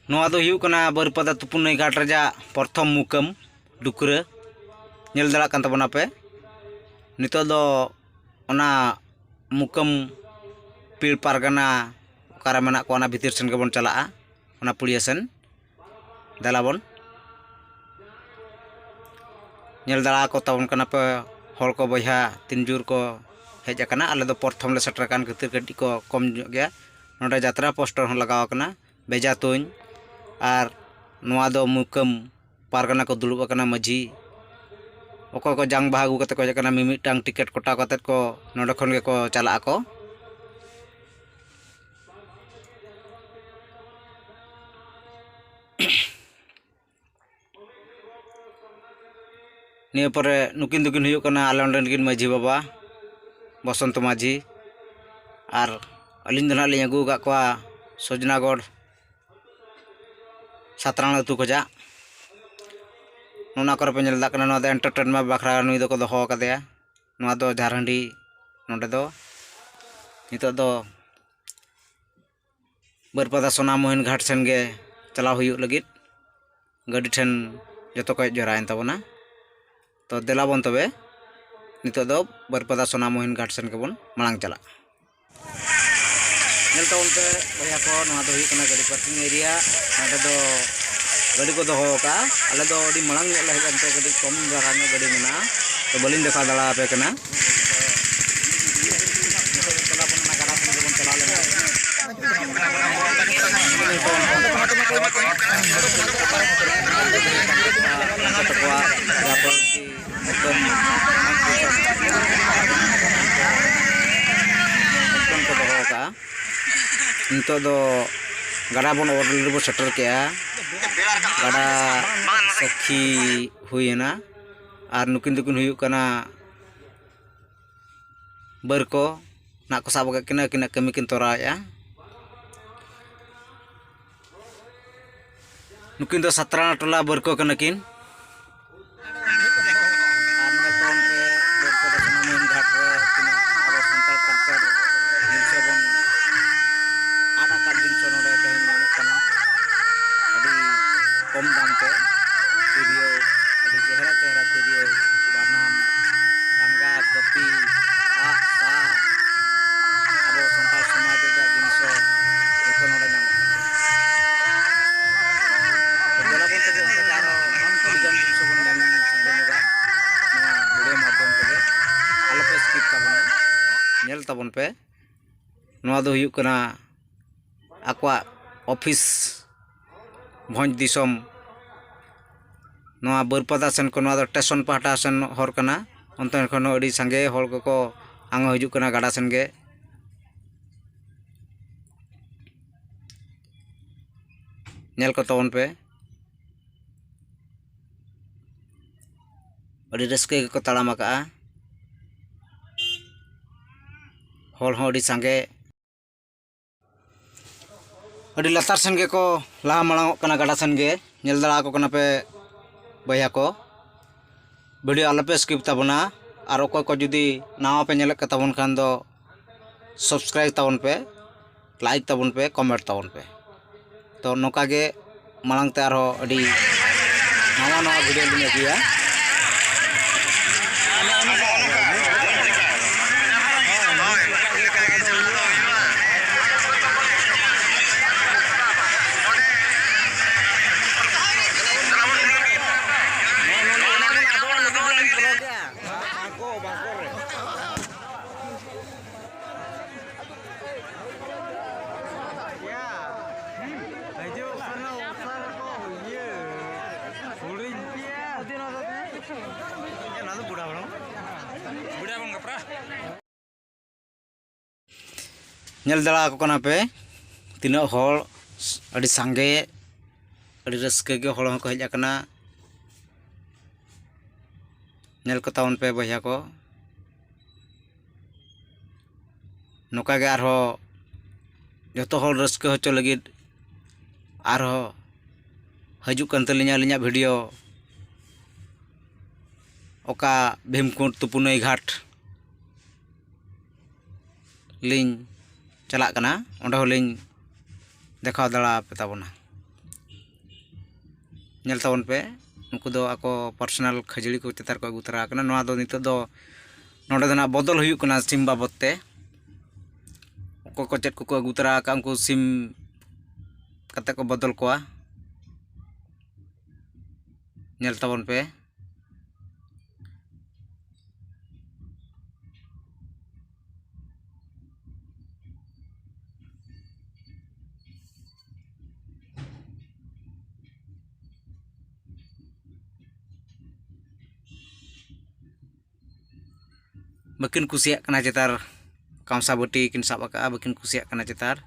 नोआ दो हुयुग कना बारिपदा तुपुन नई घाट रजा प्रथम मुकाम डुकरा नेल दड़ा कान तबना पे नितो दो ओना मुकाम पील पारगना ओकारा मेना को ओना भितिर सेन गेबन चलाआ ओना पुड़िया सेन दलाबन नेल दड़ा को तबन कना पे हर को बया तीन जुर को हेज आकना आले दो प्रथम ले सेटर कान खातिर कटी को कम गया नोडे यात्रा पोस्टर हो लगाव कना बेजा तुñ और नोआ दो मुकाम पारगना को दुलुब आकना माझी ओको को जांग बाहागु कते को जाकना मिमिटांग टिकेट कोटा कते को नोडे खन गे को चला को निया परे नुकिन दुकिन हुयुग कना आले ओंडे नुकिन माझी बाबा बसंत माझी और अलिन दो नाली अगू का को सजनागढ़ सातराण अतु खजा नोना करे पे नेलदा कना नोआ दो एंटरटेनमेंट बाखरा नुई दो को दोहो कदेया नोआ दो झारहंडी नोडे दो नितो दो बारिपदा सोना मोहन घाट सेन गे चलाव हुयुग लगित गाड़ी ठेन जतो को जरायन तबना तो देलाबन तबे नितो दो बारिपदा सोना मोहन घाट सेन गेबन मांग चला नेल तबन पे भैया को नोआ दो हुयुग कना गाड़ी पार्किंग एरिया नोडे दो गाड़ी को दोहो का आले दो अडी मांग ले हेजन तो गाड़ी कम जगह में गाड़ी मेना तो बलिन देखा दला पे कना चला बन ना गाड़ा सेन गेबन चला ले नितो दो गाड़ा बन ओरल बो सेटर के गाड़ा सखी हुईना और नुकिन दुकिन हुयुग कना बर को ना को साब किना किना कमी किन तोराया नुकिन दो सतरा टोला बर को कना किन कम दाम पे तिरियो अभी चेहरा चेहरा तिरियो बानाम टांगा कपी आ सा अब संताल समाज रे जिनिस जतो नोडे नाम तो देला बोलते जे ओंते आरो हम को जन जिनिस बन नेल संगे नोगा नोआ वीडियो माध्यम ते आलो पे स्किप ताबना नेल ताबन पे नोआ दो हुयुग कना आक्वा ऑफिस भंज दिसम नोआ बारिपदा सेन को नोआ दो स्टेशन पाटा सेन हर कना अंत खन अडी संगे हर को आंग हजु कना गाड़ा सेन गे नेल को तवन पे अडी रस्के को ताड़ाम आका हर हो अडी संगे अडी लतार सेन गे को लाहा मांग कना गाड़ा सेन गे नेल दड़ा को कना पे भैया को वीडियो आलो पे स्किप ताबना और अकोय को जुदी नावा पे नेलक ताबन खान दो सब्सक्राइब ताबन पे लाइक ताबन पे कमेंट ताबन पे तो नोका गे मांग ते आरो अडी नावा नावा वीडियो लिन अगुया नेल दड़ा को कना पे तीना हर अडी संगे अडी रस्के गे हर को हेज आकना नेल को तावन पे भैया को नोका गे आरो जतो हर रस्के होचो लगिद आरो हजु कान तलिया लिया वीडियो ओका भीमकुंड तुपुनई घाट लिंग चला कना ओंडे होलिंग देखाव दड़ा पे ताबना। nyel tabon pe nuku do ako personal khajili ko tetar ko agu tara kana noa do nito do node do na bodol huyuk kana sim babot te ko chet ko agu tara ka unku sim kata ko bodol ko nyel tabon pe bakin kusiak kana cetar kamsa boti kin sab ka bakin kusiak kana cetar